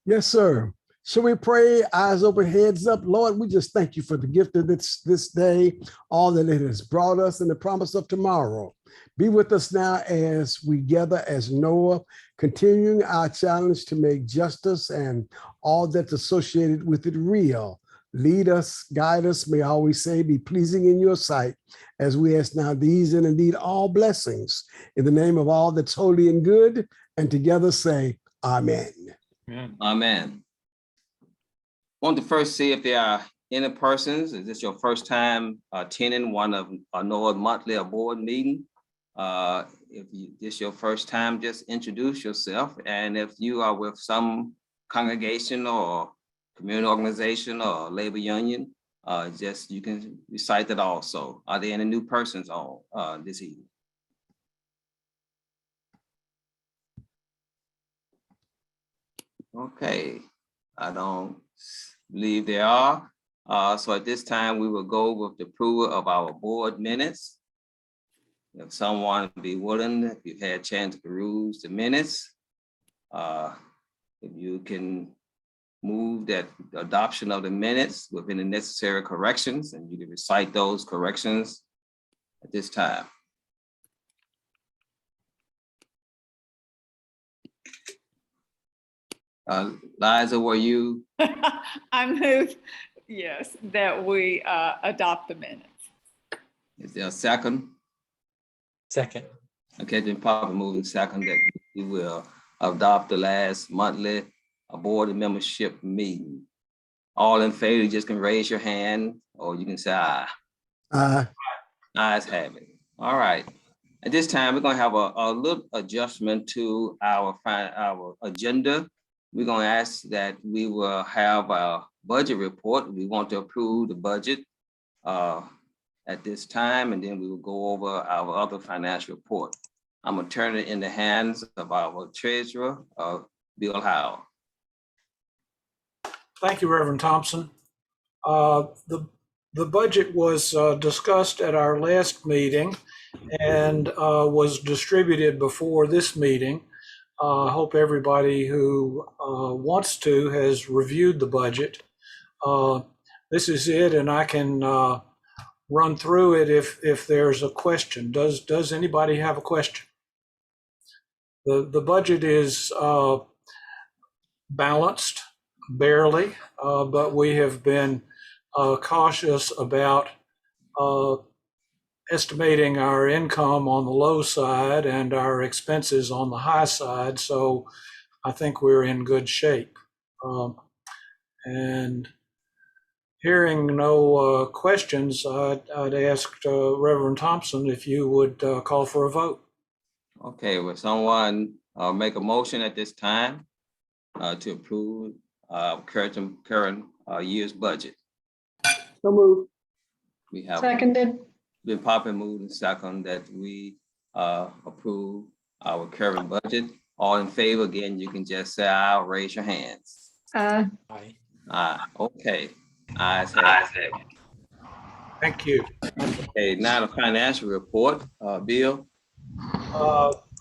Yes, sir. Shall we pray, eyes open, heads up? Lord, we just thank you for the gift of this day, all that it has brought us, and the promise of tomorrow. Be with us now as we gather as Noah, continuing our challenge to make justice and all that's associated with it real. Lead us, guide us, may I always say, be pleasing in your sight, as we ask now these and indeed all blessings in the name of all that's holy and good, and together say, Amen. Amen. Amen. Want to first see if there are any persons. Is this your first time attending one of Noah's monthly board meeting? If this your first time, just introduce yourself. And if you are with some congregation or community organization or labor union, just you can recite that also. Are there any new persons on this evening? Okay, I don't believe there are. So at this time, we will go with the approval of our board minutes. If someone be willing, if you've had a chance to peruse the minutes, if you can move that adoption of the minutes within the necessary corrections, and you can recite those corrections at this time. Liza, were you? I move, yes, that we adopt the minutes. Is there a second? Second. Okay, then probably moving second that we will adopt the last monthly board membership meeting. All in favor, you just can raise your hand, or you can say aye. Aye. Ayes have it. All right. At this time, we're going to have a little adjustment to our agenda. We're going to ask that we will have a budget report. We want to approve the budget at this time, and then we will go over our other financial report. I'm going to turn it in the hands of our treasurer, Bill Howell. Thank you, Reverend Thompson. The budget was discussed at our last meeting and was distributed before this meeting. I hope everybody who wants to has reviewed the budget. This is it, and I can run through it if there's a question. Does anybody have a question? The budget is balanced, barely, but we have been cautious about estimating our income on the low side and our expenses on the high side. So I think we're in good shape. And hearing no questions, I'd ask Reverend Thompson if you would call for a vote. Okay, will someone make a motion at this time to approve current year's budget? So moved. We have Seconded. been properly moved and second that we approve our current budget. All in favor, again, you can just say aye or raise your hands. Aye. Aye. Okay. Ayes have it. Thank you. Okay, now the financial report, Bill.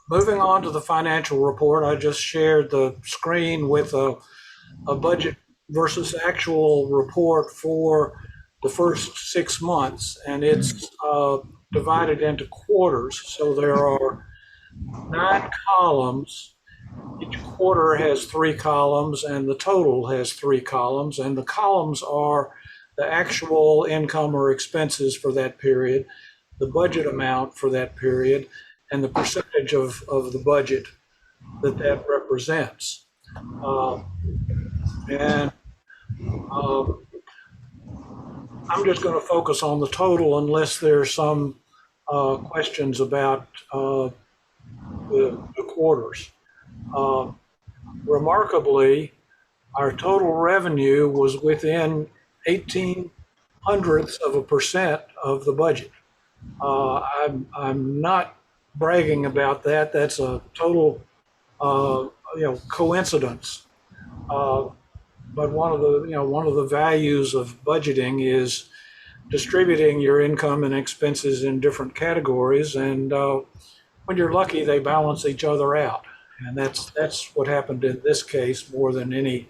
Moving on to the financial report, I just shared the screen with a budget versus actual report for the first 6 months, and it's divided into quarters. So there are 9 columns. Each quarter has 3 columns, and the total has 3 columns. And the columns are the actual income or expenses for that period, the budget amount for that period, and the percentage of the budget that represents. I'm just going to focus on the total unless there's some questions about the quarters. Remarkably, our total revenue was within 0.18% of the budget. I'm not bragging about that. That's a total, coincidence. But one of the values of budgeting is distributing your income and expenses in different categories, and when you're lucky, they balance each other out. And that's what happened in this case more than any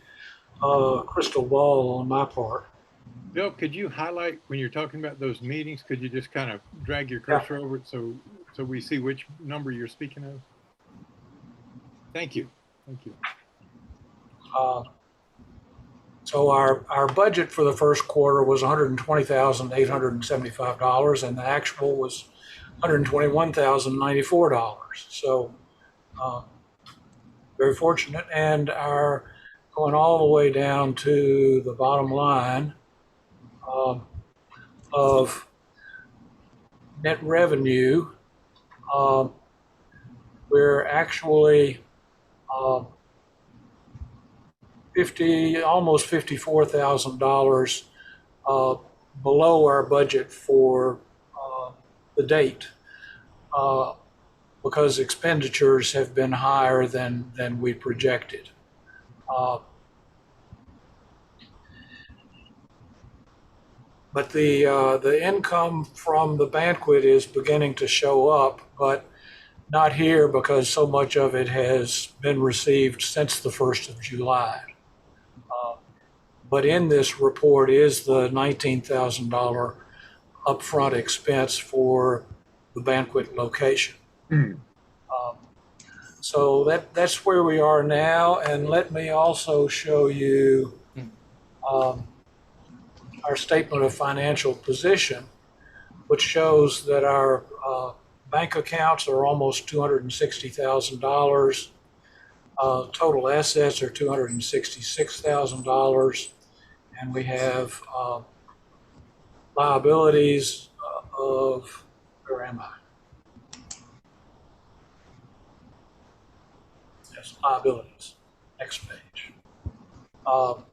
crystal ball on my part. Bill, could you highlight when you're talking about those meetings? Could you just kind of drag your Yeah. cursor over it so we see which number you're speaking of? Thank you. Thank you. So our budget for the first quarter was $120,875, and the actual was $121,094. So very fortunate, and our going all the way down to the bottom line of net revenue, we're actually almost $54,000 below our budget for the date because expenditures have been higher than we projected. But the income from the banquet is beginning to show up, but not here because so much of it has been received since the 1st of July. But in this report is the $19,000 upfront expense for the banquet location. So that's where we are now. And let me also show you our statement of financial position, which shows that our bank accounts are almost $260,000. Total assets are $266,000. And we have liabilities of, where am I? Yes, liabilities, next page. Of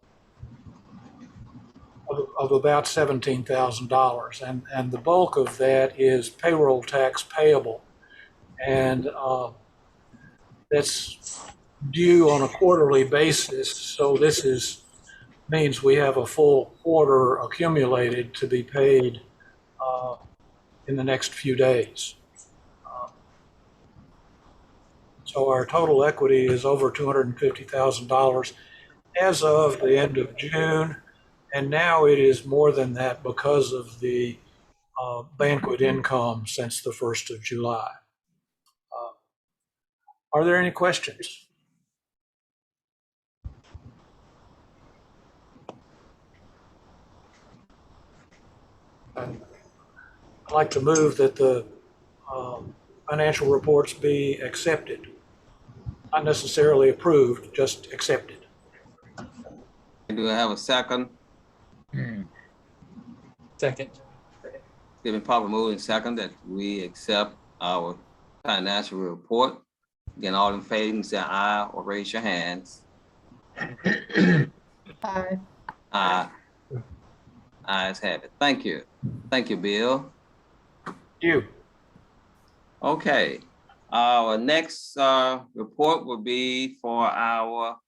about $17,000. And the bulk of that is payroll tax payable. And that's due on a quarterly basis. So this means we have a full quarter accumulated to be paid in the next few days. So our total equity is over $250,000 as of the end of June, and now it is more than that because of the banquet income since the 1st of July. Are there any questions? I'd like to move that the financial reports be accepted, not necessarily approved, just accepted. Do I have a second? Second. It's been properly moved and second that we accept our financial report. Again, all in favor, say aye or raise your hands. Aye. Aye. Ayes have it. Thank you. Thank you, Bill. You. Okay. Our next report will be for our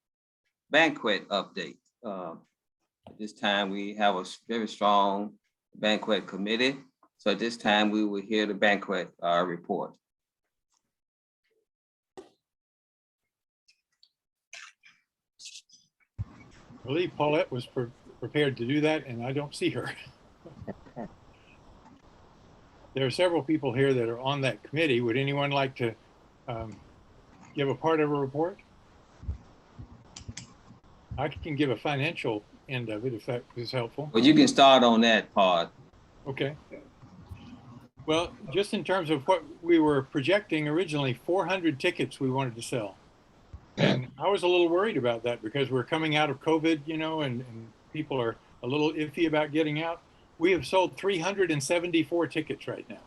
banquet update. At this time, we have a very strong banquet committee. So at this time, we will hear the banquet report. I believe Paulette was prepared to do that, and I don't see her. There are several people here that are on that committee. Would anyone like to give a part of a report? I can give a financial end of it if that is helpful. Well, you can start on that part. Okay. Well, just in terms of what we were projecting originally, 400 tickets we wanted to sell. And I was a little worried about that because we're coming out of COVID, you know, and people are a little iffy about getting out. We have sold 374 tickets right now.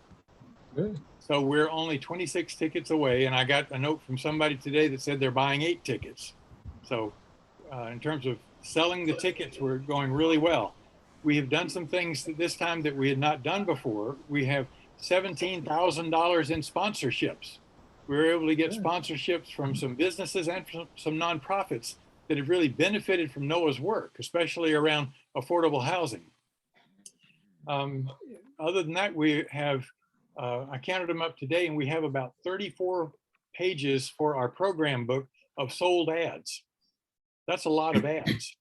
Good. So we're only 26 tickets away. And I got a note from somebody today that said they're buying 8 tickets. So in terms of selling the tickets, we're going really well. We have done some things this time that we had not done before. We have $17,000 in sponsorships. We were able to get sponsorships from some businesses and from some nonprofits that have really benefited from NOAA's work, especially around affordable housing. Other than that, we have, I counted them up today, and we have about 34 pages for our program book of sold ads. That's a lot of ads.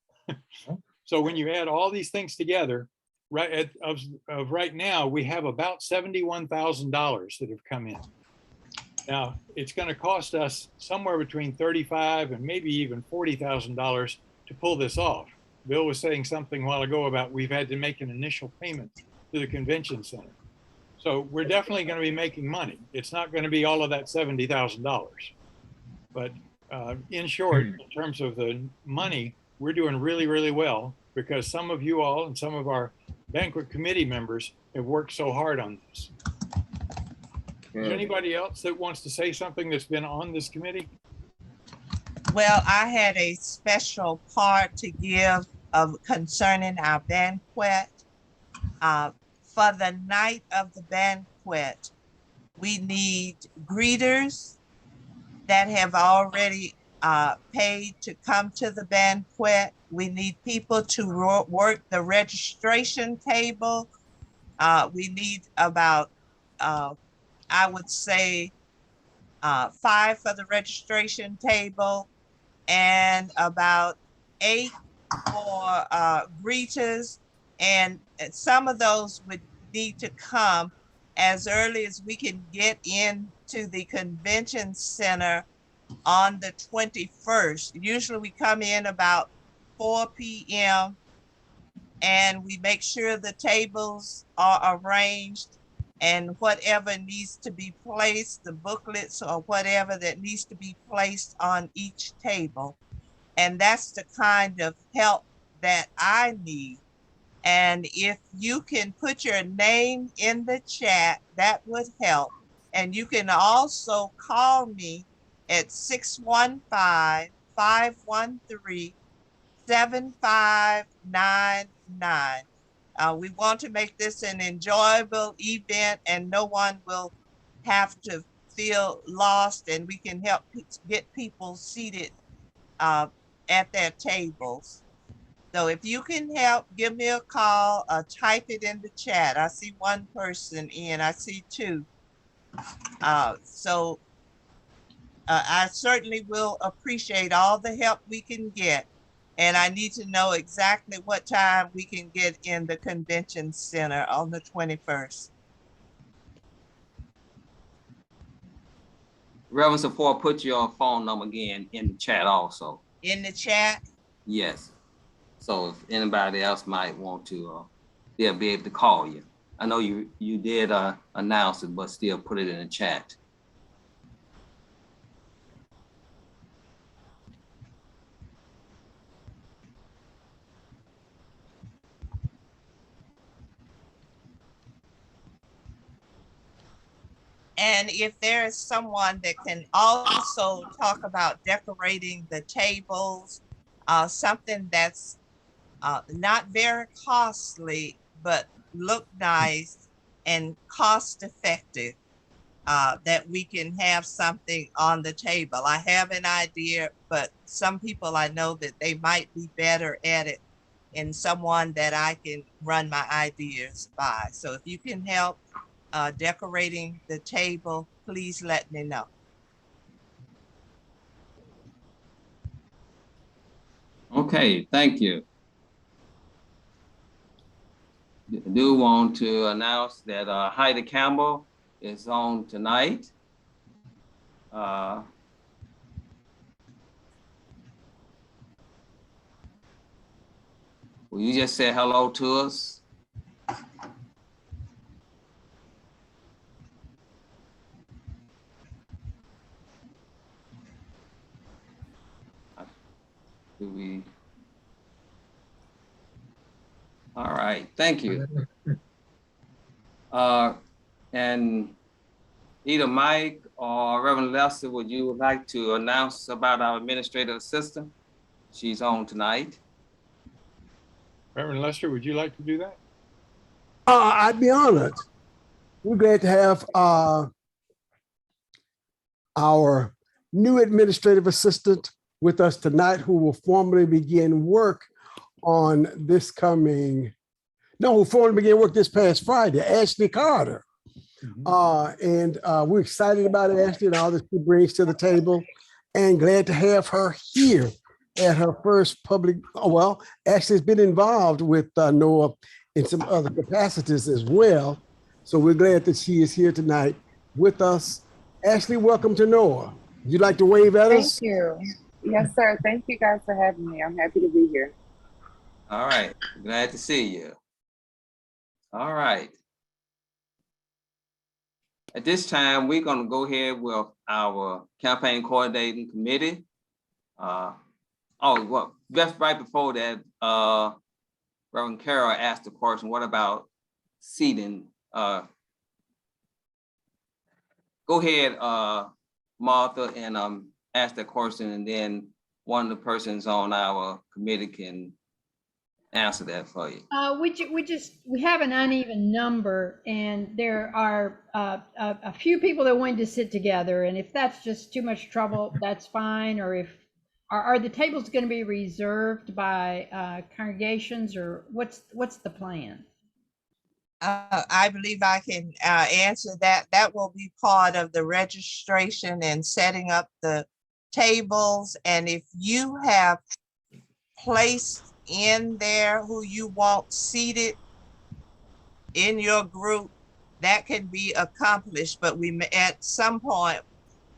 So when you add all these things together, right now, we have about $71,000 that have come in. Now, it's going to cost us somewhere between $35,000 and maybe even $40,000 to pull this off. Bill was saying something a while ago about we've had to make an initial payment to the convention center. So we're definitely going to be making money. It's not going to be all of that $70,000. But in short, in terms of the money, we're doing really, really well because some of you all and some of our banquet committee members have worked so hard on this. Is there anybody else that wants to say something that's been on this committee? Well, I had a special part to give concerning our banquet. For the night of the banquet, we need greeters that have already paid to come to the banquet. We need people to work the registration table. We need about, I would say, 5 for the registration table and about 8 for greeters. And some of those would need to come as early as we can get into the convention center on the 21st. Usually we come in about 4 p.m. and we make sure the tables are arranged and whatever needs to be placed, the booklets or whatever that needs to be placed on each table. And that's the kind of help that I need. And if you can put your name in the chat, that would help. And you can also call me at 615-513-7599. We want to make this an enjoyable event and no one will have to feel lost, and we can help get people seated at their tables. So if you can help, give me a call, type it in the chat. I see 1 person in, I see 2. I certainly will appreciate all the help we can get. And I need to know exactly what time we can get in the convention center on the 21st. Reverend Support, put your phone number again in the chat also. In the chat? Yes. So if anybody else might want to, they'll be able to call you. I know you did announce it, but still put it in the chat. And if there is someone that can also talk about decorating the tables, something that's not very costly, but look nice and cost effective, that we can have something on the table. I have an idea, but some people I know that they might be better at it and someone that I can run my ideas by. So if you can help decorating the table, please let me know. Okay, thank you. I do want to announce that Heidi Campbell is on tonight. Will you just say hello to us? All right, thank you. And either Mike or Reverend Lester, would you like to announce about our administrative assistant? She's on tonight. Reverend Lester, would you like to do that? I'd be honored. We're glad to have our new administrative assistant with us tonight, who will formally begin work on this coming, no, who formally began work this past Friday, Ashley Carter. And we're excited about it, Ashley, and all that she brings to the table, and glad to have her here at her first public. Oh, well, Ashley's been involved with NOAA in some other capacities as well. So we're glad that she is here tonight with us. Ashley, welcome to NOAA. Would you like to wave at us? Thank you. Yes, sir. Thank you guys for having me. I'm happy to be here. All right, glad to see you. All right. At this time, we're gonna go ahead with our campaign coordinating committee. Well, just right before that, Reverend Carol asked the question, what about seating? Go ahead, Martha, and ask that question, and then one of the persons on our committee can answer that for you. We have an uneven number, and there are a few people that wanted to sit together, and if that's just too much trouble, that's fine. Or if are the tables going to be reserved by congregations, or what's the plan? I believe I can answer that. That will be part of the registration and setting up the tables. And if you have placed in there who you want seated in your group, that can be accomplished. But we may, at some point,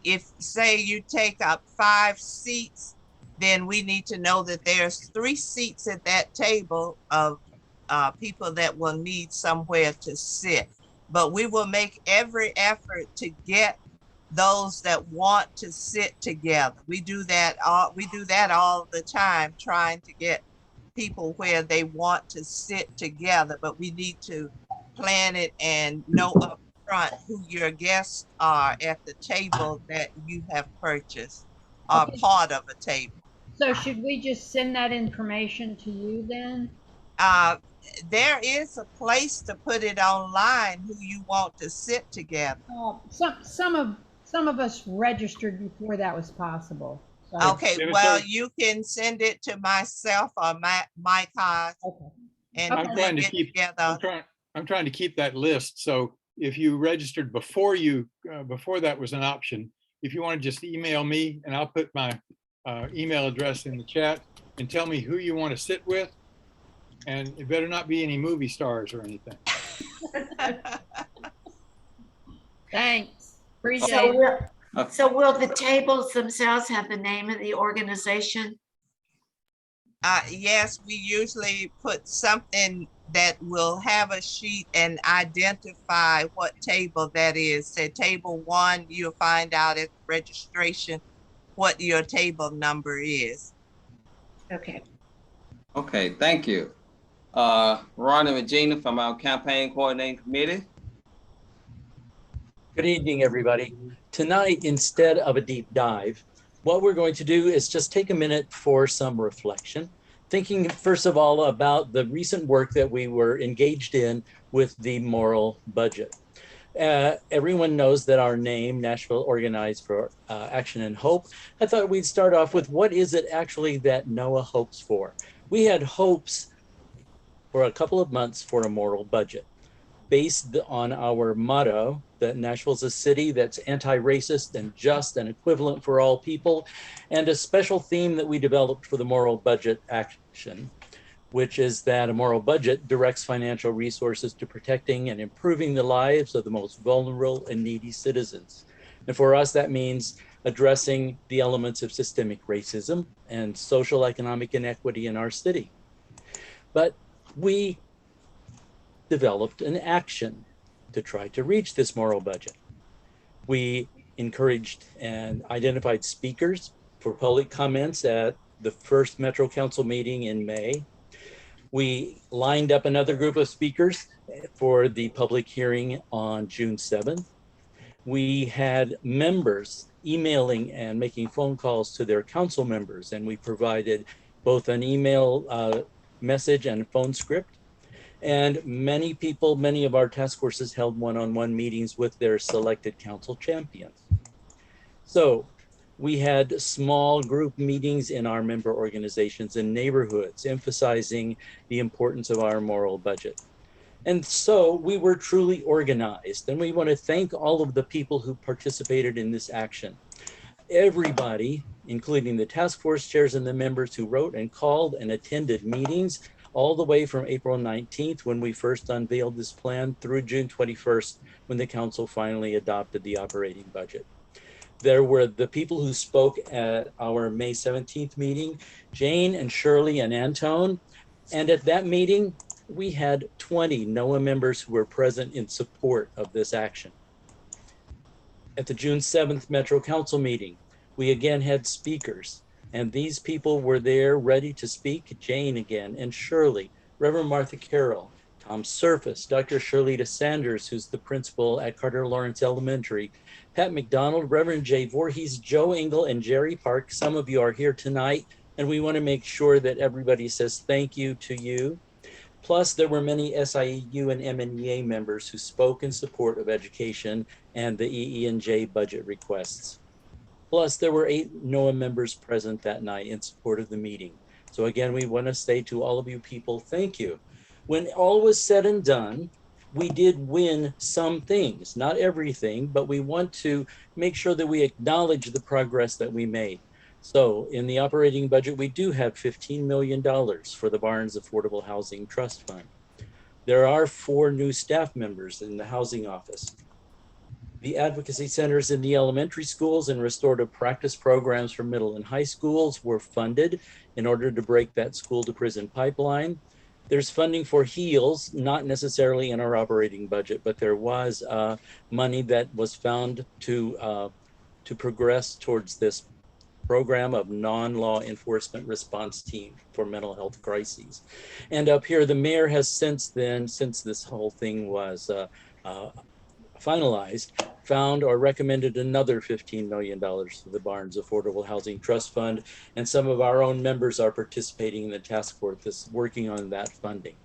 if say you take up 5 seats, then we need to know that there's 3 seats at that table of people that will need somewhere to sit. But we will make every effort to get those that want to sit together. We do that all the time, trying to get people where they want to sit together, but we need to plan it and know up front who your guests are at the table that you have purchased, or part of a table. So should we just send that information to you then? There is a place to put it online who you want to sit together. Some of us registered before that was possible. So. Okay, well, you can send it to myself or Mike Hodge. Okay. And I'm trying to keep together. I'm trying to keep that list. So if you registered before before that was an option, if you want to just email me, and I'll put my email address in the chat, and tell me who you want to sit with, and it better not be any movie stars or anything. Thanks. Appreciate it. So will the tables themselves have the name of the organization? Yes, we usually put something that will have a sheet and identify what table that is. Say table 1, you'll find out at registration what your table number is. Okay. Okay, thank you. Ron and Regina from our campaign coordinating committee. Good evening, everybody. Tonight, instead of a deep dive, what we're going to do is just take a minute for some reflection, thinking first of all about the recent work that we were engaged in with the moral budget. Everyone knows that our name, Nashville Organized for Action and Hope. I thought we'd start off with what is it actually that NOAA hopes for? We had hopes for a couple of months for a moral budget based on our motto that Nashville's a city that's anti-racist and just and equivalent for all people, and a special theme that we developed for the moral budget action, which is that a moral budget directs financial resources to protecting and improving the lives of the most vulnerable and needy citizens. And for us, that means addressing the elements of systemic racism and social economic inequity in our city. But we developed an action to try to reach this moral budget. We encouraged and identified speakers for public comments at the first Metro Council meeting in May. We lined up another group of speakers for the public hearing on June 7th. We had members emailing and making phone calls to their council members, and we provided both an email message and a phone script. And many people, many of our task forces held one-on-one meetings with their selected council champions. So we had small group meetings in our member organizations and neighborhoods, emphasizing the importance of our moral budget. And so we were truly organized, and we want to thank all of the people who participated in this action. Everybody, including the task force chairs and the members who wrote and called and attended meetings all the way from April 19th, when we first unveiled this plan, through June 21st, when the council finally adopted the operating budget. There were the people who spoke at our May 17th meeting, Jane and Shirley and Antone. And at that meeting, we had 20 NOAA members who were present in support of this action. At the June 7th Metro Council meeting, we again had speakers, and these people were there ready to speak. Jane again, and Shirley, Reverend Martha Carroll, Tom Surface, Dr. Shirlita Sanders, who's the principal at Carter Lawrence Elementary, Pat McDonald, Reverend Jay Voorhees, Joe Engel, and Jerry Park. Some of you are here tonight, and we want to make sure that everybody says thank you to you. Plus, there were many SIEU and MNEA members who spoke in support of education and the EE&J budget requests. Plus, there were 8 NOAA members present that night in support of the meeting. So again, we want to say to all of you people, thank you. When all was said and done, we did win some things, not everything, but we want to make sure that we acknowledge the progress that we made. So in the operating budget, we do have $15 million for the Barnes Affordable Housing Trust Fund. There are 4 new staff members in the housing office. The advocacy centers in the elementary schools and restorative practice programs for middle and high schools were funded in order to break that school to prison pipeline. There's funding for HEALS, not necessarily in our operating budget, but there was money that was found to progress towards this program of non-law enforcement response team for mental health crises. And up here, the mayor has since then, since this whole thing was finalized, found or recommended another $15 million to the Barnes Affordable Housing Trust Fund. And some of our own members are participating in the task force that's working on that funding.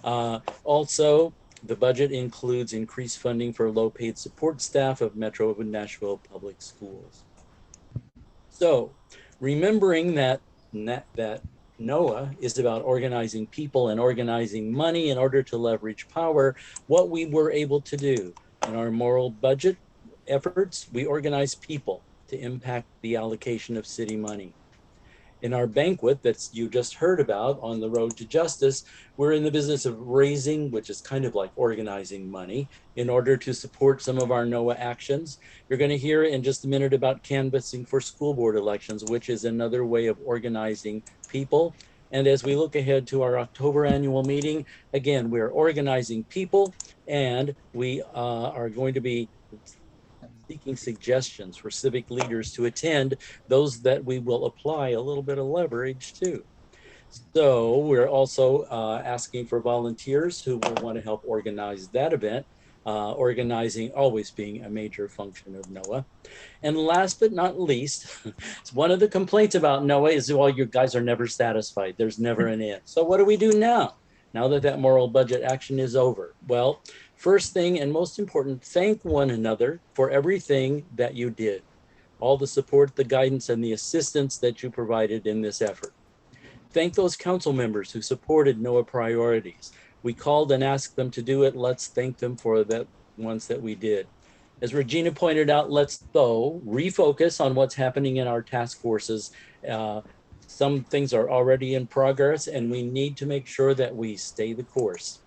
Also, the budget includes increased funding for low-paid support staff of Metro Nashville Public Schools. So, remembering that NOAA is about organizing people and organizing money in order to leverage power, what we were able to do in our moral budget efforts, we organized people to impact the allocation of city money. In our banquet that you just heard about on the road to justice, we're in the business of raising, which is kind of like organizing money, in order to support some of our NOAA actions. You're going to hear in just a minute about canvassing for school board elections, which is another way of organizing people. And as we look ahead to our October annual meeting, again, we're organizing people, and we are going to be seeking suggestions for civic leaders to attend, those that we will apply a little bit of leverage to. So we're also asking for volunteers who will want to help organize that event, organizing always being a major function of NOAA. And last but not least, one of the complaints about NOAA is, well, you guys are never satisfied. There's never an end. So what do we do now? Now that that moral budget action is over? Well, first thing and most important, thank one another for everything that you did, all the support, the guidance, and the assistance that you provided in this effort. Thank those council members who supported NOAA priorities. We called and asked them to do it. Let's thank them for the ones that we did. As Regina pointed out, let's though refocus on what's happening in our task forces. Some things are already in progress, and we need to make sure that we stay the course.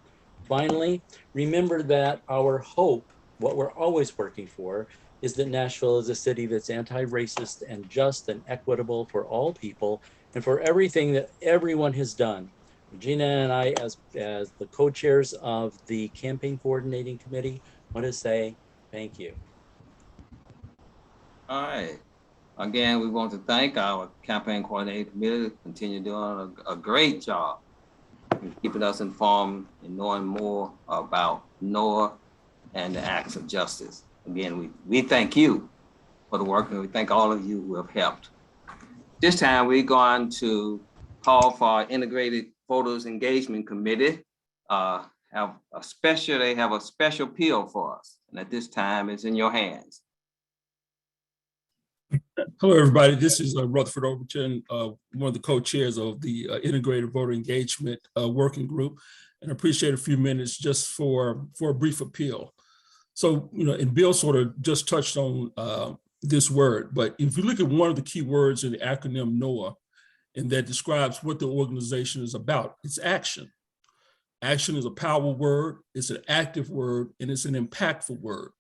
Finally, remember that our hope, what we're always working for, is that Nashville is a city that's anti-racist and just and equitable for all people, and for everything that everyone has done. Regina and I, as the co-chairs of the campaign coordinating committee, want to say thank you. All right. Again, we want to thank our campaign coordinating committee, continue doing a great job in keeping us informed and knowing more about NOAA and the acts of justice. Again, we thank you for the work, and we thank all of you who have helped. This time, we're going to call for our Integrated Voters Engagement Committee. They have a special appeal for us, and at this time, it's in your hands. Hello, everybody. This is Rutherford Overton, one of the co-chairs of the Integrated Voter Engagement Working Group, and I appreciate a few minutes just for a brief appeal. So, and Bill sort of just touched on this word, but if you look at one of the key words in the acronym NOAA, and that describes what the organization is about, it's action. Action is a powerful word, it's an active word, and it's an impactful word.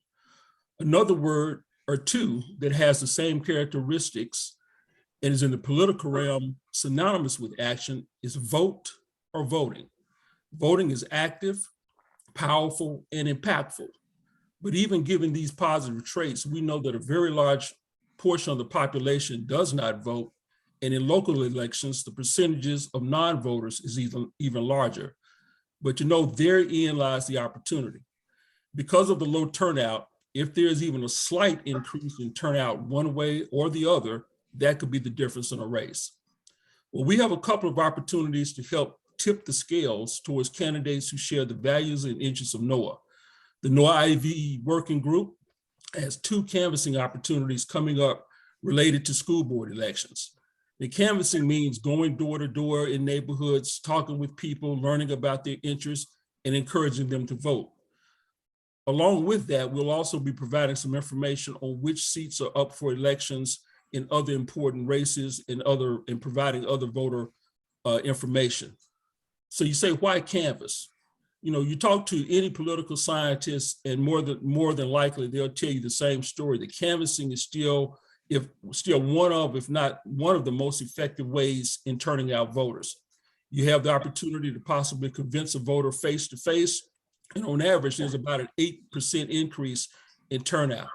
Another word or two that has the same characteristics and is in the political realm synonymous with action is vote or voting. Voting is active, powerful, and impactful. But even given these positive traits, we know that a very large portion of the population does not vote. And in local elections, the percentages of non-voters is even larger. But therein lies the opportunity. Because of the low turnout, if there's even a slight increase in turnout one way or the other, that could be the difference in a race. Well, we have a couple of opportunities to help tip the scales towards candidates who share the values and interests of NOAA. The NOAA IVE Working Group has 2 canvassing opportunities coming up related to school board elections. The canvassing means going door to door in neighborhoods, talking with people, learning about their interests, and encouraging them to vote. Along with that, we'll also be providing some information on which seats are up for elections in other important races and providing other voter information. So you say, why canvass? You talk to any political scientist and more than likely they'll tell you the same story. The canvassing is still one of, if not one of the most effective ways in turning out voters. You have the opportunity to possibly convince a voter face to face. And on average, there's about an 8% increase in turnout.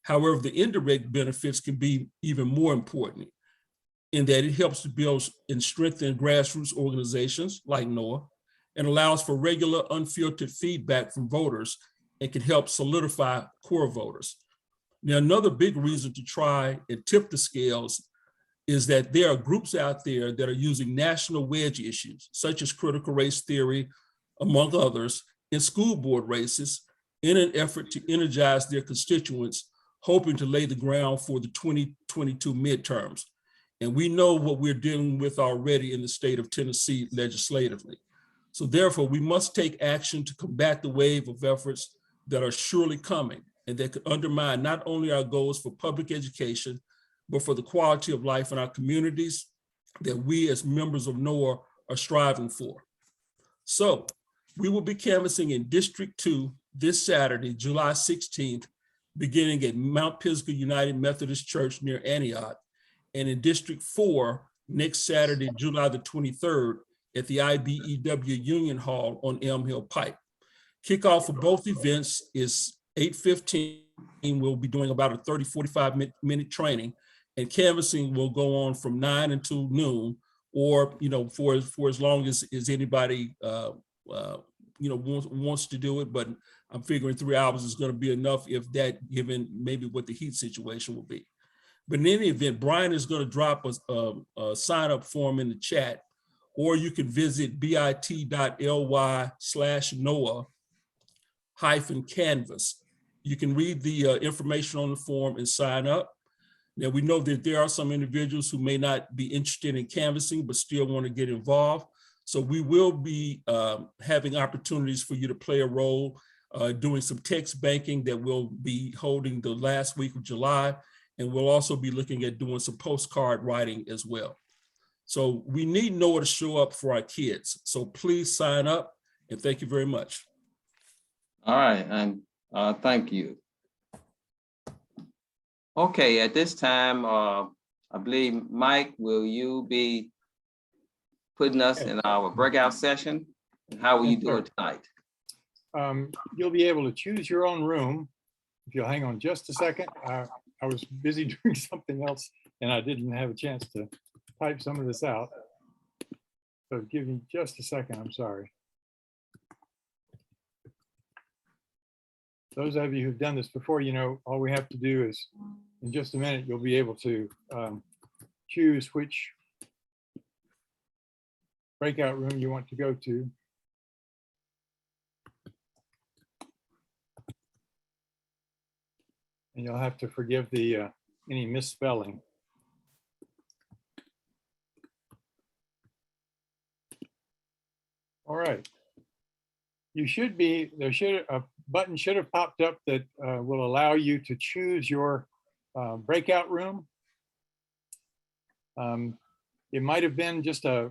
However, the indirect benefits can be even more important in that it helps to build and strengthen grassroots organizations like NOAA and allows for regular unfiltered feedback from voters and can help solidify core voters. Now, another big reason to try and tip the scales is that there are groups out there that are using national wedge issues, such as critical race theory, among others, in school board races in an effort to energize their constituents, hoping to lay the ground for the 2022 midterms. And we know what we're dealing with already in the state of Tennessee legislatively. So therefore, we must take action to combat the wave of efforts that are surely coming and that could undermine not only our goals for public education, but for the quality of life in our communities that we as members of NOAA are striving for. So we will be canvassing in District 2 this Saturday, July 16th, beginning at Mount Pisgah United Methodist Church near Antioch, and in District 4 next Saturday, July the 23rd, at the IBEW Union Hall on Elm Hill Pike. Kickoff for both events is 8:15. We'll be doing about a 45-minute training, and canvassing will go on from 9 until noon, or for as long as anybody wants to do it. But I'm figuring 3 hours is going to be enough, if that, given maybe what the heat situation will be. But in any event, Brian is going to drop a sign-up form in the chat, or you can visit bit.ly/NOAA-canvas. You can read the information on the form and sign up. Now, we know that there are some individuals who may not be interested in canvassing, but still want to get involved. So we will be having opportunities for you to play a role, doing some text banking that we'll be holding the last week of July. And we'll also be looking at doing some postcard writing as well. So we need NOAA to show up for our kids. So please sign up, and thank you very much. All right, and thank you. Okay, at this time, I believe, Mike, will you be putting us in our breakout session? And how will you do it tonight? You'll be able to choose your own room. If you'll hang on just a second. I was busy doing something else and I didn't have a chance to type some of this out. So give me just a second, I'm sorry. Those of you who've done this before, all we have to do is, in just a minute, you'll be able to choose which breakout room you want to go to. And you'll have to forgive the any misspelling. All right. You should be, a button should have popped up that will allow you to choose your breakout room. It might have been just a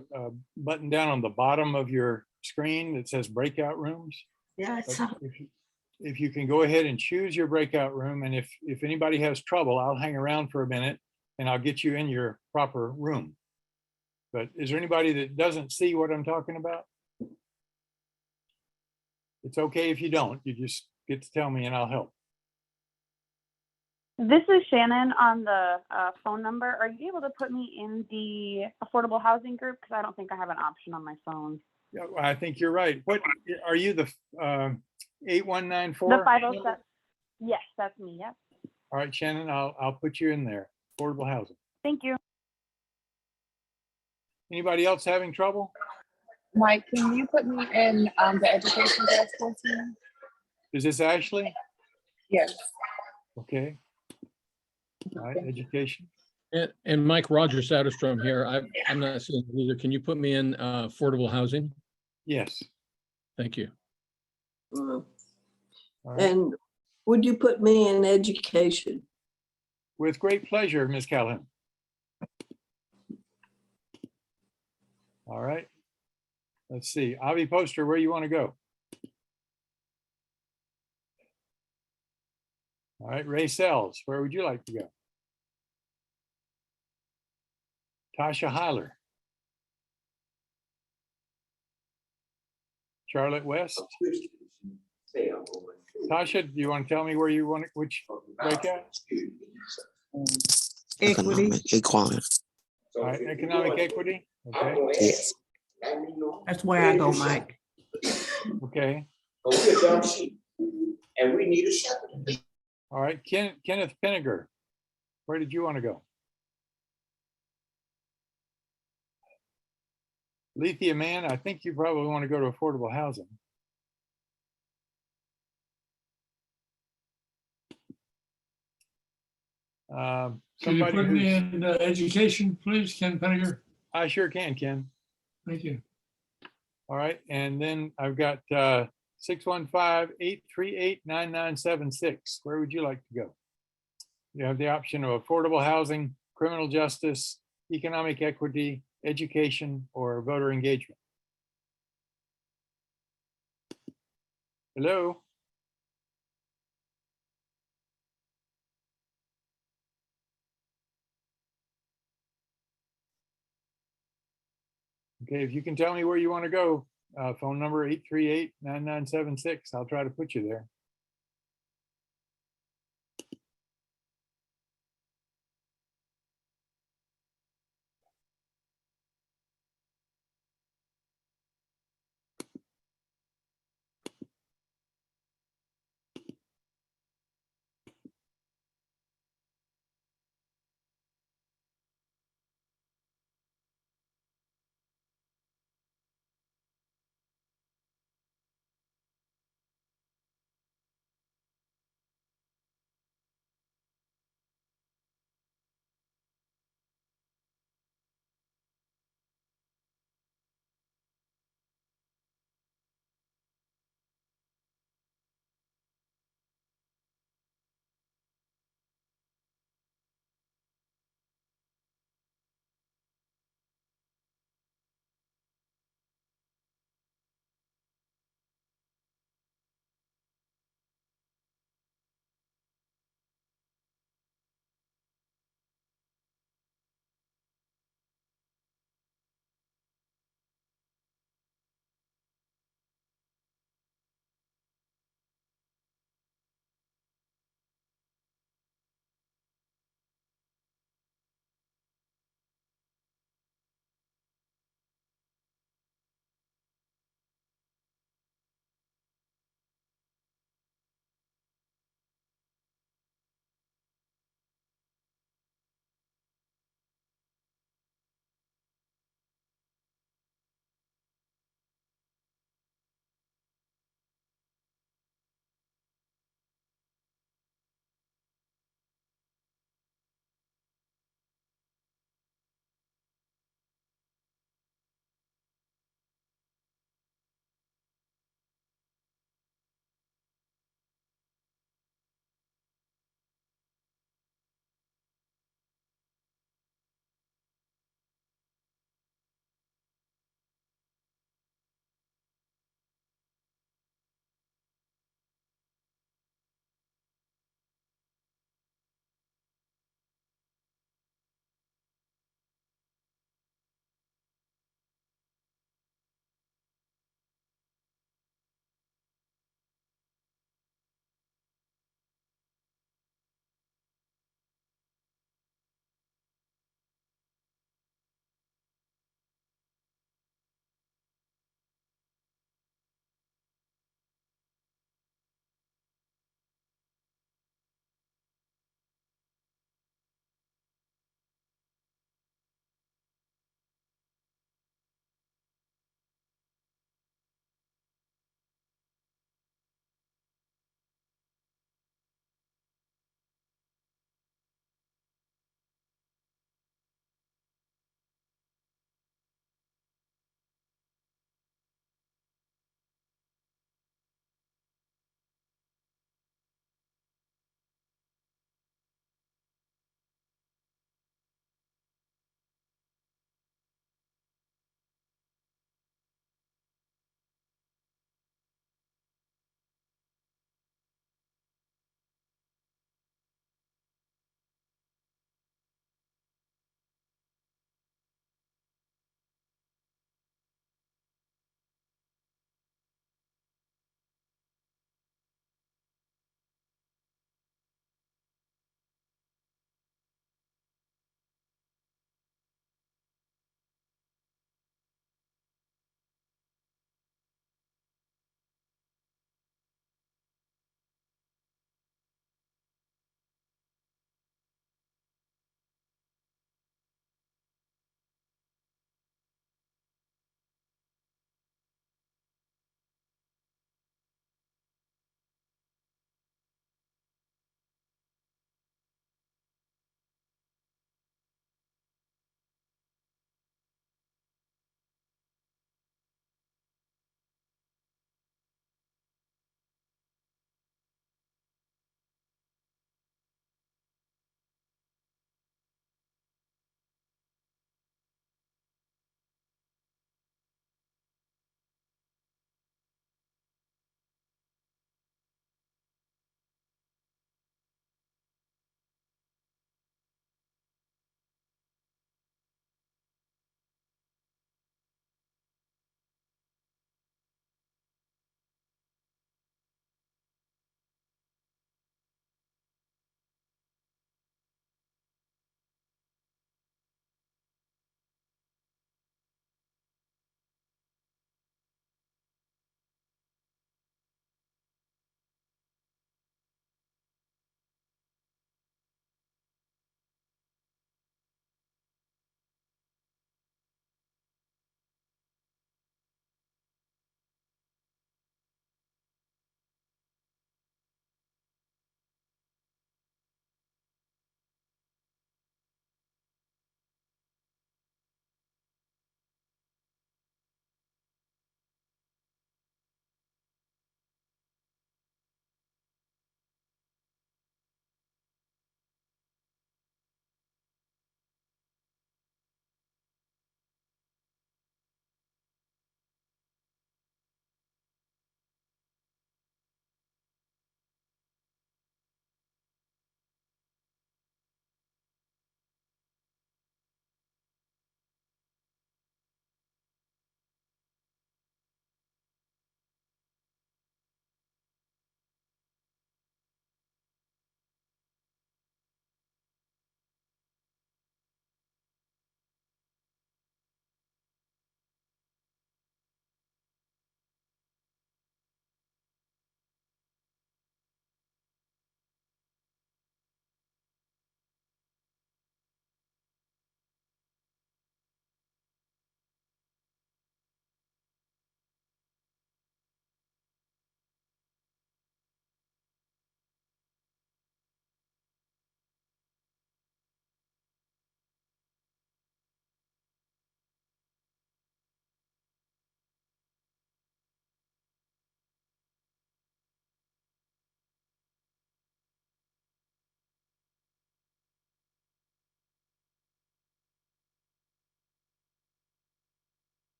button down on the bottom of your screen that says breakout rooms. Yeah, it's up. If you can go ahead and choose your breakout room, and if anybody has trouble, I'll hang around for a minute and I'll get you in your proper room. But is there anybody that doesn't see what I'm talking about? It's okay if you don't. You just get to tell me and I'll help. This is Shannon on the phone number. Are you able to put me in the affordable housing group? Because I don't think I have an option on my phone. Yeah, I think you're right. What are you, the 8194? The 507. Yes, that's me. Yep. All right, Shannon, I'll put you in there. Affordable housing. Thank you. Anybody else having trouble? Mike, can you put me in the education dashboard team? Is this Ashley? Yes. Okay. All right, education. And Mike, Roger Satterstrom here. I'm not seeing it either. Can you put me in affordable housing? Yes. Thank you. All right. And would you put me in education? With great pleasure, Ms. Calhoun. All right. Let's see. Avi Poster, where you want to go? All right. Ray Sells, where would you like to go? Tasha Heiler. Charlotte West. Tasha, do you want to tell me where you want to, which breakout? Equality. All right, economic equity. Okay. Yes. That's where I go, Mike. Okay. And we need a shepherd. All right, Kenneth Pinniger, where did you want to go? Lethea Mann, I think you probably want to go to affordable housing. Can you Somebody put me who's, in education, please, Ken Penninger? I sure can, Ken. Thank you. All right, and then I've got 615-838-9976. Where would you like to go? You have the option of affordable housing, criminal justice, economic equity, education, or voter engagement. Hello? Okay, if you can tell me where you want to go, phone number 838-9976. I'll try to put you there.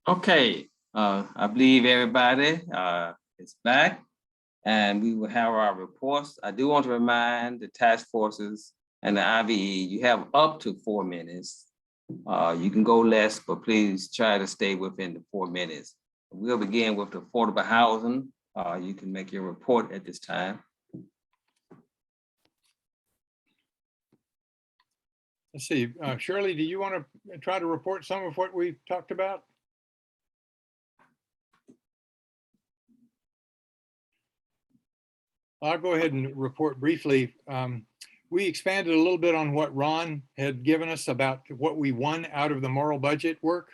Okay, I believe everybody is back and we will have our reports. I do want to remind the task forces and the IVE, you have up to 4 minutes. You can go less, but please try to stay within the 4 minutes. We'll begin with the affordable housing. You can make your report at this time. Let's see, Shirley, do you want to try to report some of what we talked about? I'll go ahead and report briefly. We expanded a little bit on what Ron had given us about what we won out of the moral budget work.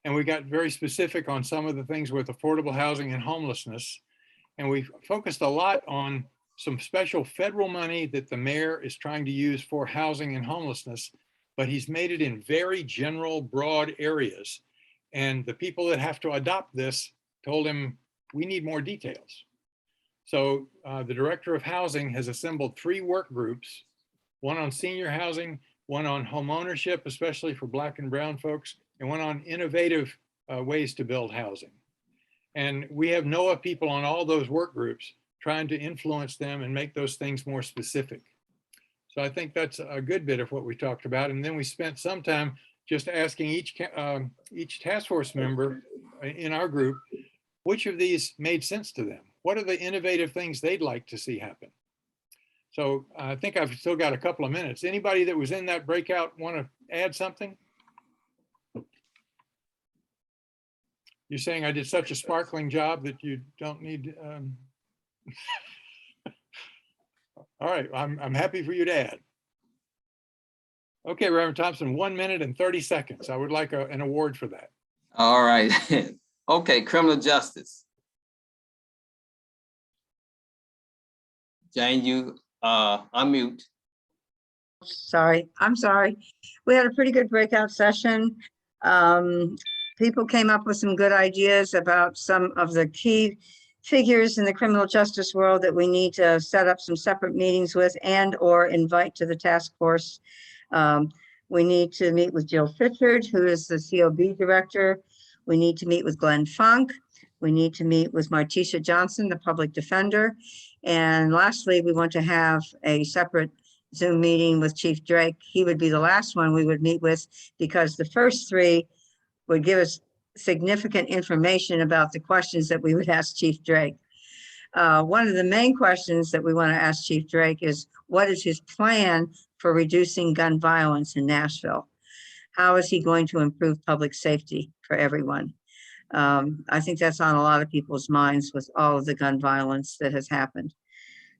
And we got very specific on some of the things with affordable housing and homelessness. And we focused a lot on some special federal money that the mayor is trying to use for housing and homelessness, but he's made it in very general, broad areas. And the people that have to adopt this told him, we need more details. So the director of housing has assembled 3 work groups, one on senior housing, one on home ownership, especially for Black and brown folks, and one on innovative ways to build housing. And we have NOAA people on all those work groups trying to influence them and make those things more specific. So I think that's a good bit of what we talked about. And then we spent some time just asking each task force member in our group, which of these made sense to them? What are the innovative things they'd like to see happen? So I think I've still got a couple of minutes. Anybody that was in that breakout want to add something? You're saying I did such a sparkling job that you don't need. All right, I'm happy for you to add. Okay, Reverend Thompson, 1 minute and 30 seconds. I would like an award for that. All right. Okay, criminal justice. Jane, you unmute. Sorry, I'm sorry. We had a pretty good breakout session. People came up with some good ideas about some of the key figures in the criminal justice world that we need to set up some separate meetings with and or invite to the task force. We need to meet with Jill Fitchard, who is the COB director. We need to meet with Glenn Funk. We need to meet with Martisha Johnson, the public defender. And lastly, we want to have a separate Zoom meeting with Chief Drake. He would be the last one we would meet with because the first 3 would give us significant information about the questions that we would ask Chief Drake. One of the main questions that we want to ask Chief Drake is, what is his plan for reducing gun violence in Nashville? How is he going to improve public safety for everyone? I think that's on a lot of people's minds with all of the gun violence that has happened.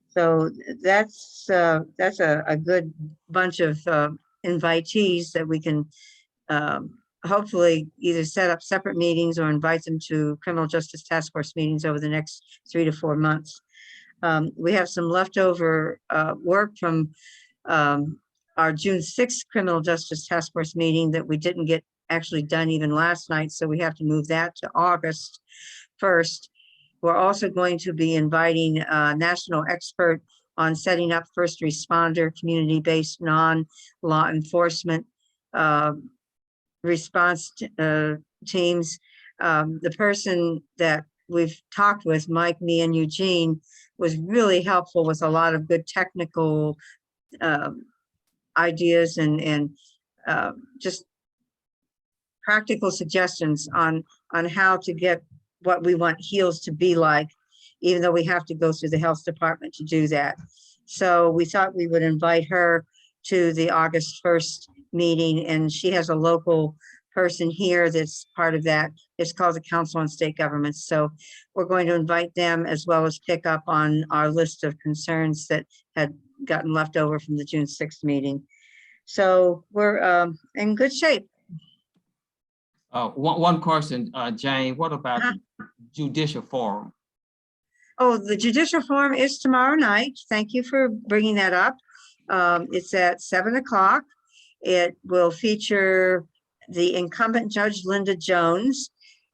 So that's a good bunch of invitees that we can hopefully either set up separate meetings or invite them to criminal justice task force meetings over the next 3 to 4 months. We have some leftover work from our June 6th criminal justice task force meeting that we didn't get actually done even last night. So we have to move that to August 1st. We're also going to be inviting a national expert on setting up first responder, community-based non-law enforcement response teams. The person that we've talked with, Mike, me, and Eugene, was really helpful with a lot of good technical ideas and just practical suggestions on how to get what we want HEALS to be like, even though we have to go through the health department to do that. So we thought we would invite her to the August 1st meeting, and she has a local person here that's part of that. It's called the Council on State Governments. So we're going to invite them as well as pick up on our list of concerns that had gotten left over from the June 6th meeting. So we're in good shape. One question, Jane, what about the Judicial Forum? Oh, the Judicial Forum is tomorrow night. Thank you for bringing that up. It's at 7 o'clock. It will feature the incumbent Judge Linda Jones,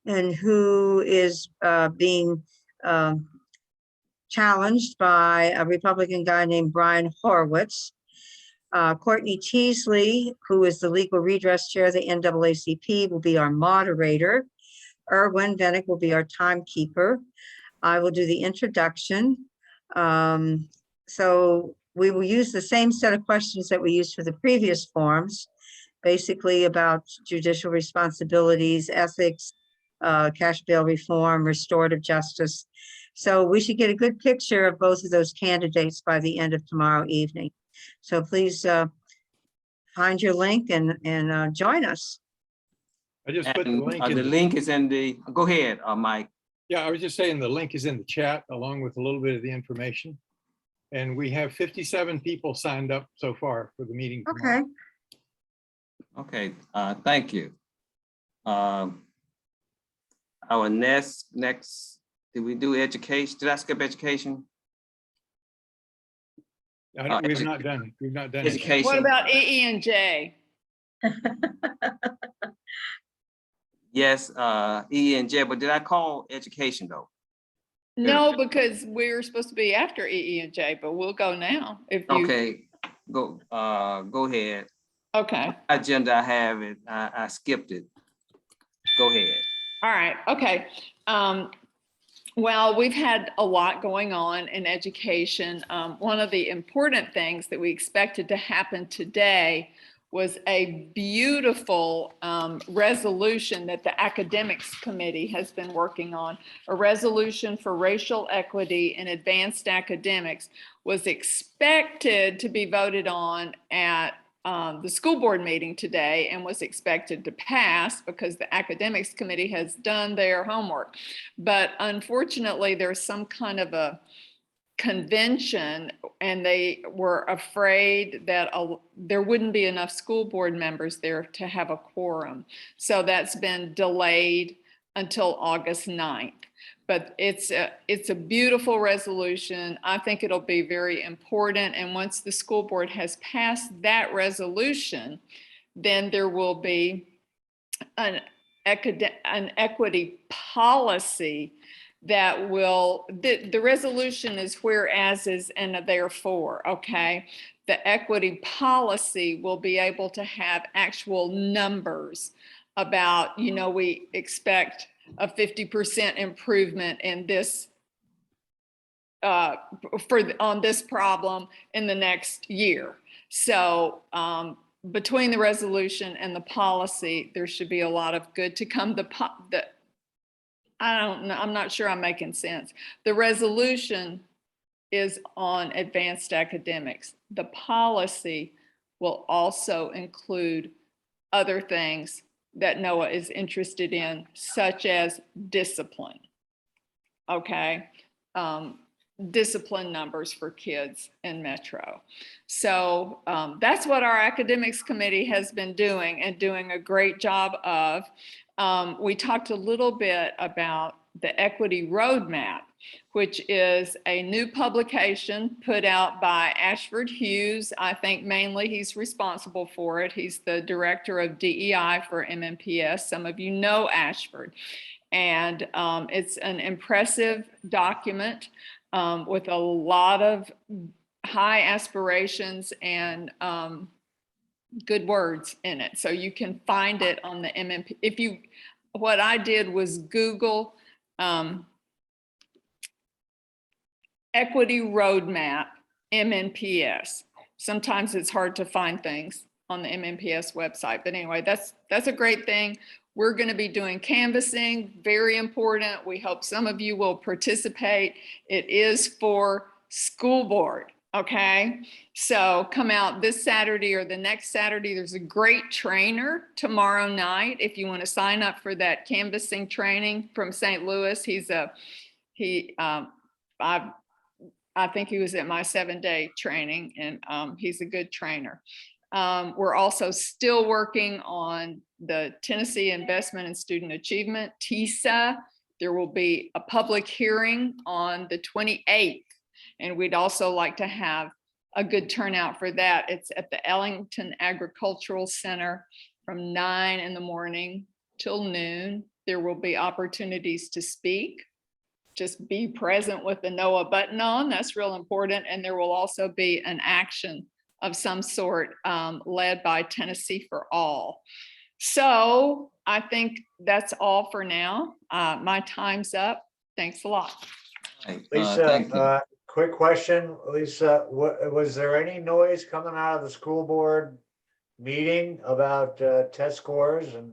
and who is being challenged by a Republican guy named Brian Horowitz. Courtney Teasley, who is the legal redress chair of the NAACP, will be our moderator. Erwin Venick will be our timekeeper. I will do the introduction. So we will use the same set of questions that we used for the previous forms, basically about judicial responsibilities, ethics, cash bail reform, restorative justice. So we should get a good picture of both of those candidates by the end of tomorrow evening. So please find your link and join us. I just put the And link the link is in the, go ahead, Mike. Yeah, I was just saying the link is in the chat along with a little bit of the information. And we have 57 people signed up so far for the meeting tomorrow. Okay. Okay, thank you. Our next, did we do education? Did I skip education? We've not done it. We've not done it. Education. What about EE and J? Yes, E and J, but did I call education though? No, because we're supposed to be after EE and J, but we'll go now if you. Okay, go ahead. Okay. Agenda I have it, I skipped it. Go ahead. All right. Okay. Well, we've had a lot going on in education. One of the important things that we expected to happen today was a beautiful resolution that the academics committee has been working on. A resolution for racial equity in advanced academics was expected to be voted on at the school board meeting today and was expected to pass because the academics committee has done their homework. But unfortunately, there's some kind of a convention and they were afraid that there wouldn't be enough school board members there to have a quorum. So that's been delayed until August 9th. But it's a beautiful resolution. I think it'll be very important. And once the school board has passed that resolution, then there will be an equity policy that will, the resolution is whereas is and a therefore, okay? The equity policy will be able to have actual numbers about, you know, we expect a 50% improvement in this, on this problem in the next year. So between the resolution and the policy, there should be a lot of good to come. I don't know, I'm not sure I'm making sense. The resolution is on advanced academics. The policy will also include other things that NOAA is interested in, such as discipline, okay? Discipline numbers for kids in Metro. So that's what our academics committee has been doing and doing a great job of. We talked a little bit about the Equity Roadmap, which is a new publication put out by Ashford Hughes. I think mainly he's responsible for it. He's the director of DEI for MMPS. Some of you know Ashford. And it's an impressive document with a lot of high aspirations and good words in it. So you can find it on the MMP. What I did was Google Equity Roadmap MNPS. Sometimes it's hard to find things on the MNPS website, but anyway, that's a great thing. We're going to be doing canvassing, very important. We hope some of you will participate. It is for school board. Okay, so come out this Saturday or the next Saturday. There's a great trainer tomorrow night. If you want to sign up for that canvassing training from St. Louis, I think he was at my 7-day training, and he's a good trainer. We're also still working on the Tennessee Investment in Student Achievement, TISA. There will be a public hearing on the 28th. And we'd also like to have a good turnout for that. It's at the Ellington Agricultural Center from 9 in the morning till noon. There will be opportunities to speak. Just be present with the NOAA button on. That's real important. And there will also be an action of some sort led by Tennessee for All. So I think that's all for now. My time's up. Thanks a lot. Thank you. Lisa, quick question. Lisa, was there any noise coming out of the school board meeting about test scores, and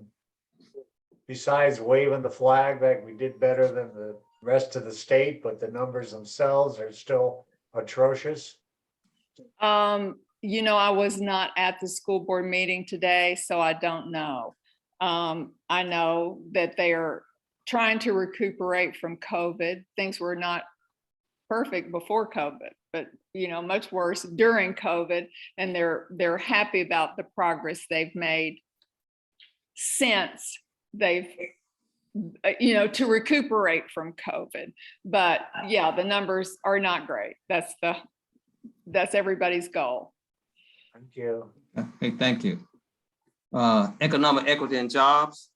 besides waving the flag like we did better than the rest of the state, but the numbers themselves are still atrocious? I was not at the school board meeting today, so I don't know. I know that they are trying to recuperate from COVID. Things were not perfect before COVID, but much worse during COVID, and they're happy about the progress they've made since they've to recuperate from COVID. But yeah, the numbers are not great. That's everybody's goal. Thank you. Okay, thank you. Economic equity and jobs.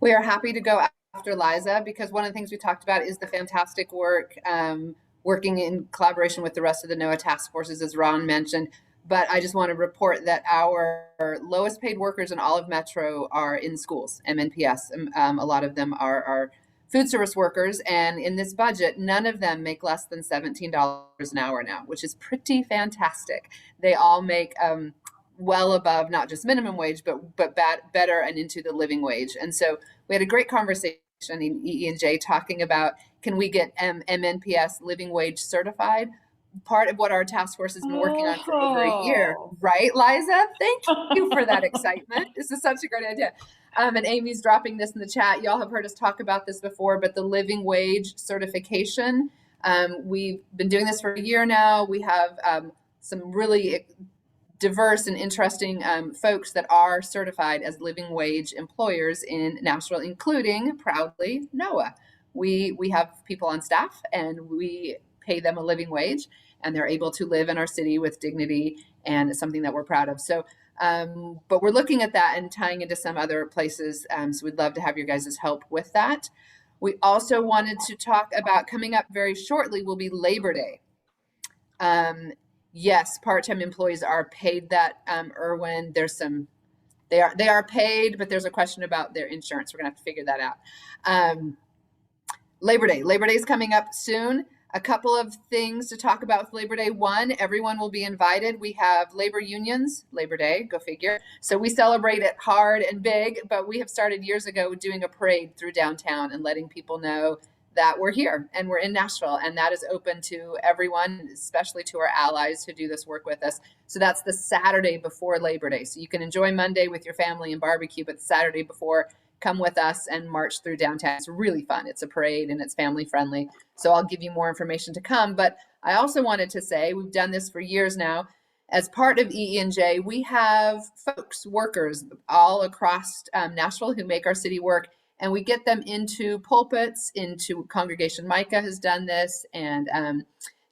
We are happy to go after Liza, because one of the things we talked about is the fantastic work working in collaboration with the rest of the NOAA task forces, as Ron mentioned. But I just want to report that our lowest paid workers in all of Metro are in schools, MNPS. A lot of them are food service workers. And in this budget, none of them make less than $17 an hour now, which is pretty fantastic. They all make well above not just minimum wage, but better and into the living wage. And so we had a great conversation in EE&J talking about, can we get MNPS living wage certified? Part of what our task force has been working on for over a year, right, Liza? Thank you for that excitement. This is such a great idea. And Amy's dropping this in the chat. Y'all have heard us talk about this before, but the living wage certification, we've been doing this for a year now. We have some really diverse and interesting folks that are certified as living wage employers in Nashville, including proudly NOAA. We have people on staff and we pay them a living wage, and they're able to live in our city with dignity, and it's something that we're proud of. So, but we're looking at that and tying into some other places. So we'd love to have your guys' help with that. We also wanted to talk about, coming up very shortly will be Labor Day. Yes, part-time employees are paid that, Erwin. There's some, they are paid, but there's a question about their insurance. We're gonna have to figure that out. Labor Day is coming up soon. A couple of things to talk about with Labor Day. One, everyone will be invited. We have labor unions, Labor Day, go figure. So we celebrate it hard and big, but we have started years ago doing a parade through downtown and letting people know that we're here and we're in Nashville, and that is open to everyone, especially to our allies who do this work with us. So that's the Saturday before Labor Day. So you can enjoy Monday with your family and barbecue, but the Saturday before, come with us and march through downtown. It's really fun. It's a parade and it's family friendly. So I'll give you more information to come. But I also wanted to say, we've done this for years now. As part of EE&J, we have folks, workers all across Nashville who make our city work, and we get them into pulpits, into Congregation Micah has done this, and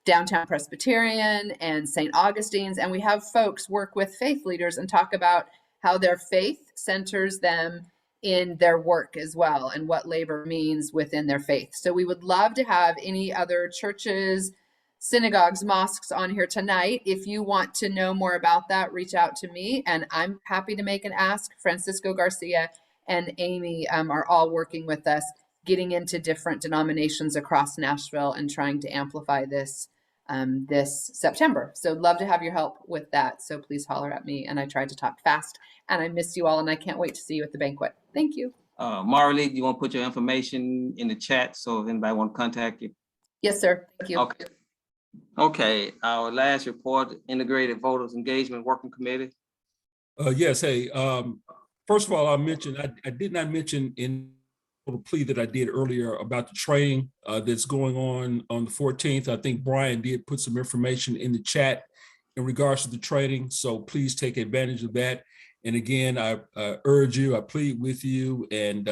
Downtown Presbyterian and St. Augustine's. And we have folks work with faith leaders and talk about how their faith centers them in their work as well, and what labor means within their faith. So we would love to have any other churches, synagogues, mosques on here tonight. If you want to know more about that, reach out to me, and I'm happy to make an ask. Francisco Garcia and Amy are all working with us, getting into different denominations across Nashville and trying to amplify this this September. So love to have your help with that. So please holler at me. And I tried to talk fast, and I missed you all, and I can't wait to see you at the banquet. Thank you. Marley, do you want to put your information in the chat so if anybody want to contact you? Yes, sir. Thank you. Okay. Okay, our last report, Integrated Voters Engagement Working Committee. Yes, hey, first of all, I did not mention in the plea that I did earlier about the training that's going on the 14th. I think Brian did put some information in the chat in regards to the training, so please take advantage of that. And again, I urge you, I plead with you, and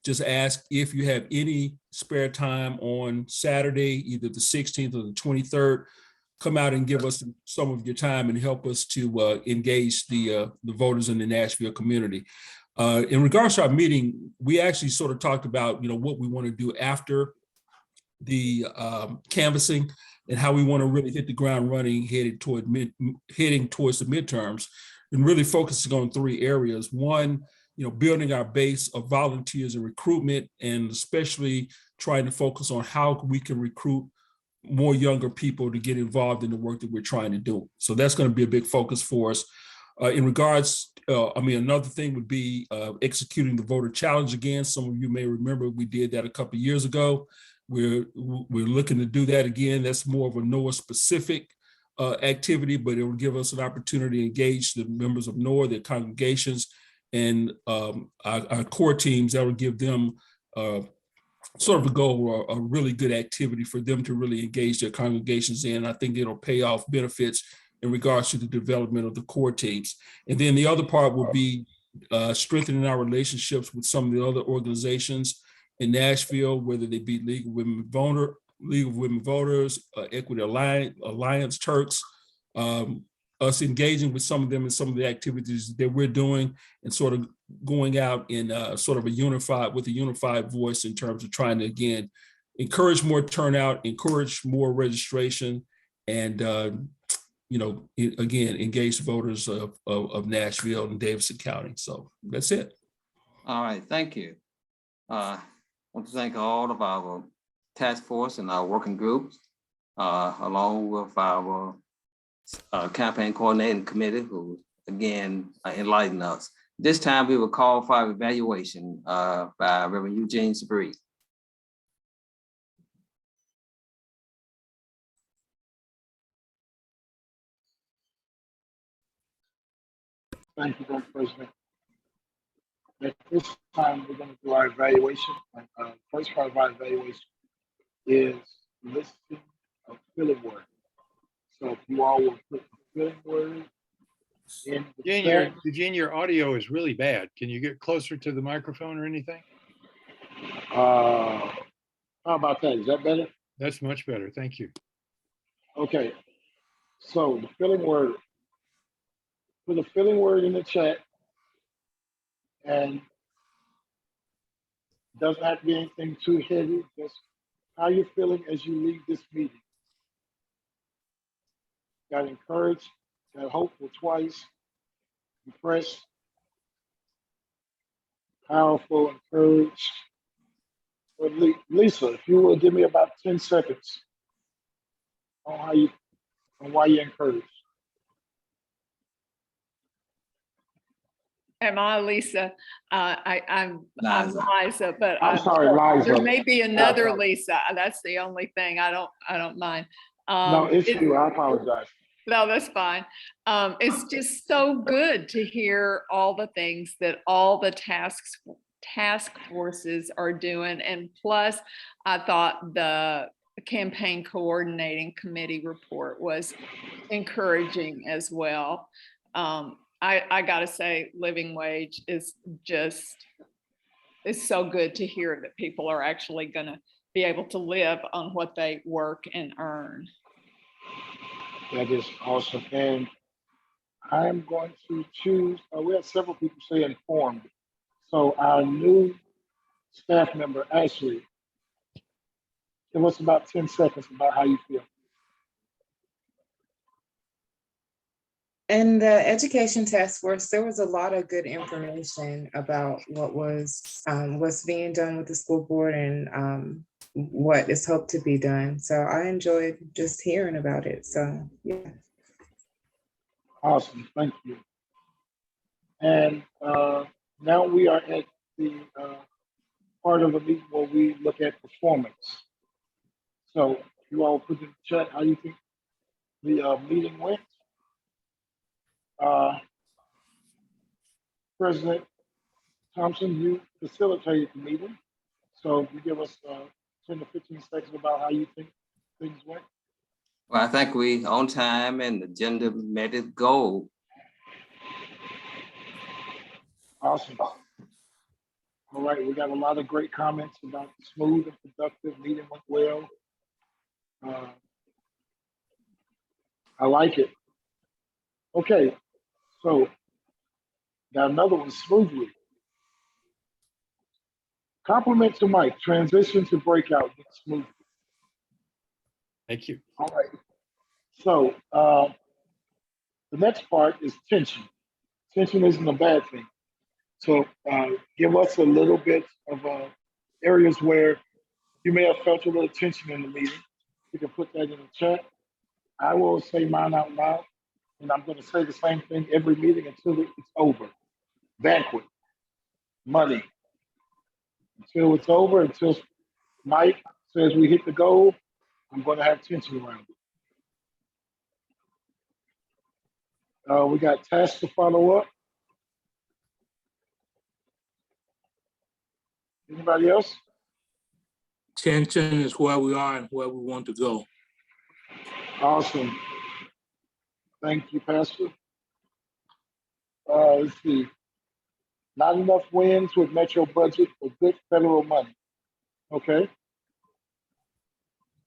just ask if you have any spare time on Saturday, either the 16th or the 23rd, come out and give us some of your time and help us to engage the voters in the Nashville community. In regards to our meeting, we actually sort of talked about, what we want to do after the canvassing and how we want to really hit the ground running, heading towards the midterms, and really focusing on three areas. One, building our base of volunteers and recruitment, and especially trying to focus on how we can recruit more younger people to get involved in the work that we're trying to do. So that's going to be a big focus for us. In regards, another thing would be executing the voter challenge again. Some of you may remember we did that a couple of years ago. We're looking to do that again. That's more of a NOAA specific activity, but it will give us an opportunity to engage the members of NOAA, their congregations, and our core teams. That will give them sort of a goal or a really good activity for them to really engage their congregations in. I think it'll pay off benefits in regards to the development of the core teams. And then the other part will be strengthening our relationships with some of the other organizations in Nashville, whether they be League of Women Voters, Equity Alliance, Turks, us engaging with some of them in some of the activities that we're doing, and sort of going out in sort of a unified voice in terms of trying to, again, encourage more turnout, encourage more registration, and again, engage voters of Nashville and Davidson County. So that's it. All right, thank you. I want to thank all of our task force and our working groups, along with our campaign coordinating committee, who again enlightened us. This time we will call for our evaluation by Reverend Eugene Sabree. Thank you, Vice President. At this time, we're going to do our evaluation. First part of our evaluation is listing of filling word. So if you all will put the filling word in the chat. Eugene, your audio is really bad. Can you get closer to the microphone or anything? How about that? Is that better? That's much better. Thank you. Okay. So the filling word, put a filling word in the chat, and it doesn't have to be anything too heavy, just how you're feeling as you leave this meeting. Got encouraged, got hopeful twice, impressed, powerful, encouraged. But Lisa, if you will give me about 10 seconds on why you're encouraged. Am I Lisa? I'm Liza, but I'm sorry, Liza. There may be another Lisa. That's the only thing. I don't mind. No, it's you. I apologize. No, that's fine. It's just so good to hear all the things that all the task forces are doing. And plus, I thought the campaign coordinating committee report was encouraging as well. I gotta say, living wage is it's so good to hear that people are actually gonna be able to live on what they work and earn. That is awesome. And I'm going to choose, we have several people say informed. So our new staff member, Ashley, give us about 10 seconds about how you feel. In the education task force, there was a lot of good information about what was what's being done with the school board and what is hoped to be done. So I enjoyed just hearing about it. So yeah. Awesome, thank you. And now we are at the part of the meeting where we look at performance. So you all put in the chat how you think the meeting went. President Thompson, you facilitated the meeting. So you give us 10 to 15 seconds about how you think things went. Well, I think we on time and the agenda met its goal. Awesome. All right, we got a lot of great comments about the smooth and productive meeting went well. I like it. Okay, so got another one, smoothly. Compliment to Mike, transition to breakout smoothly. Thank you. All right. So the next part is tension. Tension isn't a bad thing. So give us a little bit of areas where you may have felt a little tension in the meeting. You can put that in the chat. I will say mine out loud, and I'm going to say the same thing every meeting until it's over. Banquet, money. Until it's over, until Mike says we hit the goal, I'm going to have tension around it. We got tasks to follow up. Anybody else? Tension is where we are and where we want to go. Awesome. Thank you, Pastor. Let's see. Not enough wins with Metro budget for good federal money. Okay.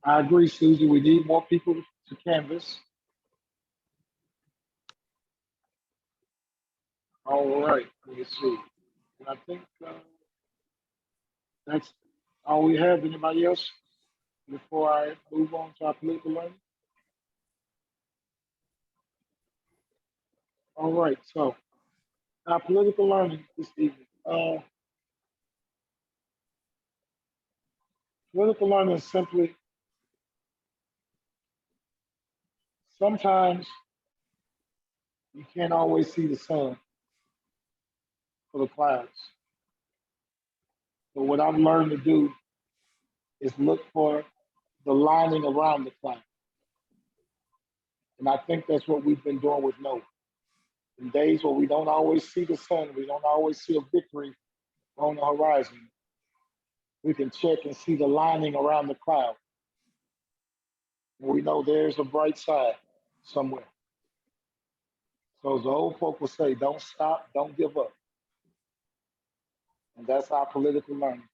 I agree, Susie. We need more people to canvass. All right. Let me see. And I think that's all we have. Anybody else before I move on to our political learning? All right. So our political learning this evening. Political learning is simply sometimes you can't always see the sun for the clouds. But what I've learned to do is look for the lining around the cloud. And I think that's what we've been doing with Noah. In days where we don't always see the sun, we don't always see a victory on the horizon, we can check and see the lining around the cloud. And we know there's a bright side somewhere. So as the old folk will say, don't stop, don't give up. And that's our political learning.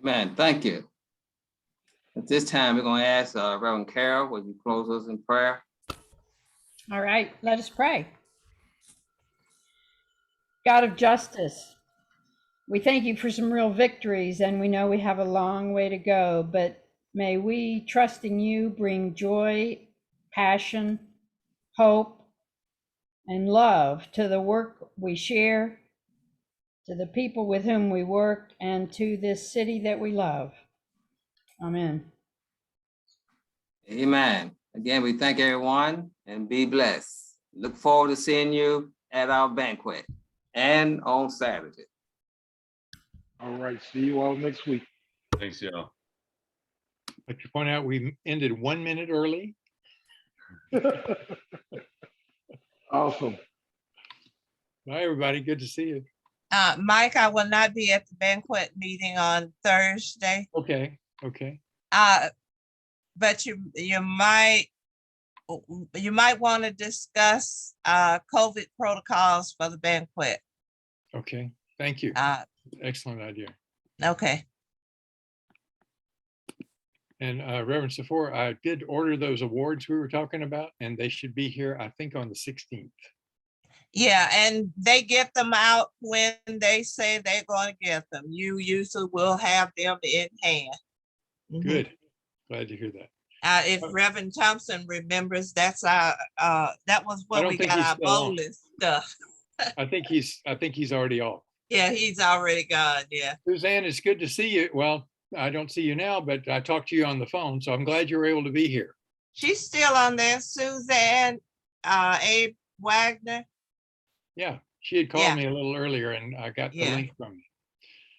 Amen. Thank you. At this time, we're going to ask Reverend Carol, will you close us in prayer? All right, let us pray. God of justice, we thank you for some real victories, and we know we have a long way to go, but may we trust in you bring joy, passion, hope, and love to the work we share, to the people with whom we work, and to this city that we love. Amen. Amen. Again, we thank everyone and be blessed. Look forward to seeing you at our banquet and on Saturday. All right. See you all next week. Thanks, y'all. Like to point out, we ended 1 minute early. Awesome. Bye, everybody. Good to see you. Mike, I will not be at the banquet meeting on Thursday. Okay. Okay. But you might want to discuss COVID protocols for the banquet. Okay. Thank you. Excellent idea. Okay. And Reverend Sephora, I did order those awards we were talking about, and they should be here, I think, on the 16th. Yeah, and they get them out when they say they're going to get them. You usually will have them in hand. Good. Glad to hear that. If Reverend Thompson remembers, that's our that was when we got our bowling stuff. I think he's already off. Yeah, he's already gone. Yeah. Suzanne, it's good to see you. Well, I don't see you now, but I talked to you on the phone, so I'm glad you were able to be here. She's still on there. Suzanne, Abe Wagner. Yeah, she had called me a little earlier, and I got the link from you.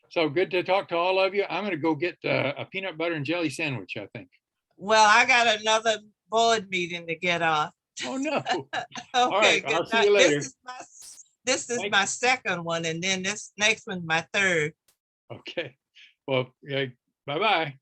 So good to talk to all of you. I'm going to go get a peanut butter and jelly sandwich, I think. Well, I got another board meeting to get on. Oh, no. Okay, all right, good I'll night. see you later. This is my second one, and then this next one's my third. Okay. Well, bye-bye.